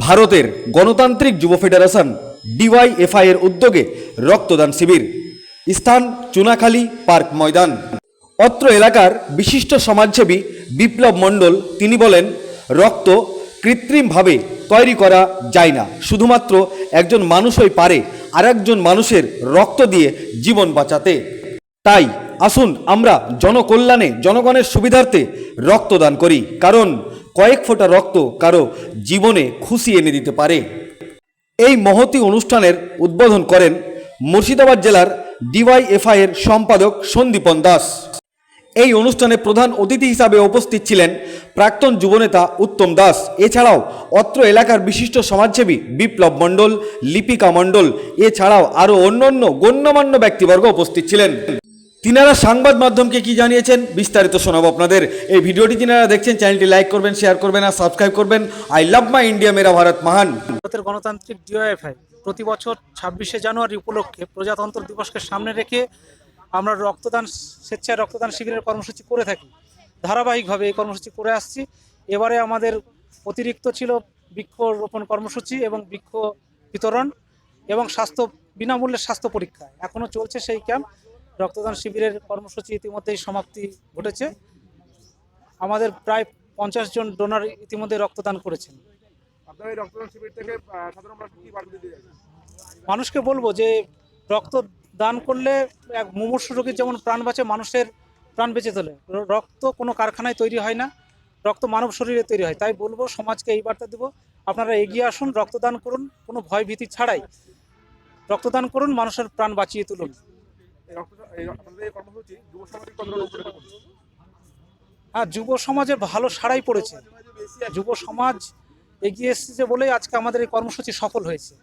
ভারতের গণতান্ত্রিক যুব ফেডারেশন ডিওয়াইএফআই এর উদ্যোগে রক্তদান শিবির। স্থান চুনাখালী পার্ক ময়দান। অত্র এলাকার বিশিষ্ট সমাজসেবী বিপ্লব মণ্ডল তিনি বলেন, রক্ত কৃত্রিমভাবে তৈরি করা যায় না, শুধুমাত্র একজন মানুষই পারে আরেকজন মানুষের রক্ত দিয়ে জীবন বাঁচাতে। তাই আসুন আমরা জনকল্যাণে জনগণের সুবিধার্থে রক্তদান করি, কারণ কয়েক ফোঁটা রক্ত কারো জীবনে খুশি এনে দিতে পারে। এই মহতী অনুষ্ঠানের উদ্বোধন করেন মুর্শিদাবাদ জেলার ডিওয়াইএফআই এর সম্পাদক সন্দীপন দাস। এই অনুষ্ঠানে প্রধান অতিথি হিসাবে উপস্থিত ছিলেন প্রাক্তন যুবনেতা উত্তম দাস, এছাড়াও অত্র এলাকার বিশিষ্ট সমাজসেবী বিপ্লব মণ্ডল, লিপিকা মণ্ডল, এছাড়াও আরও অন্যান্য গণ্যমান্য ব্যক্তিবর্গ উপস্থিত ছিলেন। তিনারা সংবাদ মাধ্যমকে কি জানিয়েছেন বিস্তারিত শোনাবো আপনাদের। এই ভিডিওটি তিনারা দেখছেন, চ্যানেলটি লাইক করবেন, শেয়ার করবেন আর সাবস্ক্রাইব করবেন। আই লাভ মাই ইন্ডিয়া, মেরা ভারত মহান। ভারতের গণতান্ত্রিক ডিওয়াইএফআই প্রতি বছর 26শে জানুয়ারি উপলক্ষে প্রজাতন্ত্র দিবসকে সামনে রেখে আমরা স্বেচ্ছায় রক্তদান শিবিরের কর্মসূচি করে থাকি। ধারাবাহিকভাবে এই কর্মসূচি করে আসছি। এবারে আমাদের অতিরিক্ত ছিল বৃক্ষরোপণ কর্মসূচি এবং বৃক্ষ বিতরণ এবং বিনামূল্যে স্বাস্থ্য পরীক্ষা এখনও চলছে। সেই ক্যাম্প রক্তদান শিবিরের কর্মসূচি ইতিমধ্যেই সমাপ্তি ঘটেছে। আমাদের প্রায় 50 জন ডোনার ইতিমধ্যে রক্তদান করেছেন। আপনারা এই রক্তদান শিবির থেকে সাধারণ মানুষ কি বার্তা দিতে চাইছেন? মানুষকে বলবো যে রক্ত দান করলে এক মুমূর্ষু রোগীর যেমন প্রাণ বাঁচে, মানুষের প্রাণ বেঁচে তোলে। রক্ত কোনো কারখানায় তৈরি হয় না, রক্ত মানব শরীরে তৈরি হয়। তাই বলবো সমাজকে এই বার্তা দেবো, আপনারা এগিয়ে আসুন, রক্তদান করুন, কোনো ভয় ভীতি ছাড়াই রক্তদান করুন, মানুষের প্রাণ বাঁচিয়ে তুলুন। আপনাদের এই কর্মসূচি যুব সমাজের কতটা উপকৃত করছে? হ্যাঁ, যুব সমাজের ভালো সাড়াই পড়েছে। যুব সমাজ এগিয়ে এসেছে বলেই আজকে আমাদের এই কর্মসূচি সফল হয়েছে।